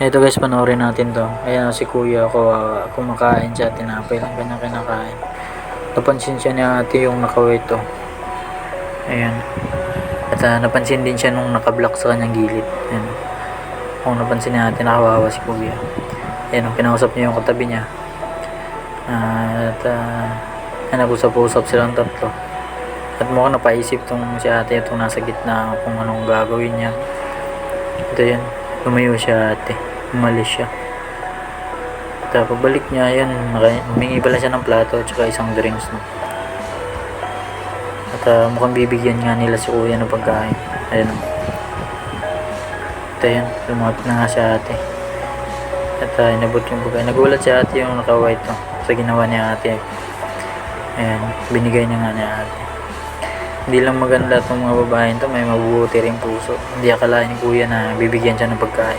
Ito guys, panoorin natin to. Ayan si kuya ko, kumakain siya, tinapay lang kanya kinakain. Napansin siya ni ate yung nakawait to. Ayan. At napansin din siya nung nakablock sa kanyang gilid. Ayan. Kung napansin ni ate, nakawawa si kuya. Ayan, kinausap niya yung katabi niya. Nag-usap-usap silang tatlo. At mukhang napaisip tong si ate itong nasa gitna kung anong gagawin niya. Ito yan, lumayo siya ate, umalis siya. At pagbalik niya, yan, humingi pala siya ng plato at saka isang drinks. No? At mukhang bibigyan nga nila si kuya ng pagkain. Ayan o. Ito yan, lumapit na nga si ate. At inabot yung pagkain. Nagulat si ate yung naka-white no, sa ginawa niya ate. Ayan, binigay niya nga ni ate. Hindi lang maganda itong mga babae to, may mabubuti rin puso. Hindi akalain ni kuya na bibigyan siya ng pagkain.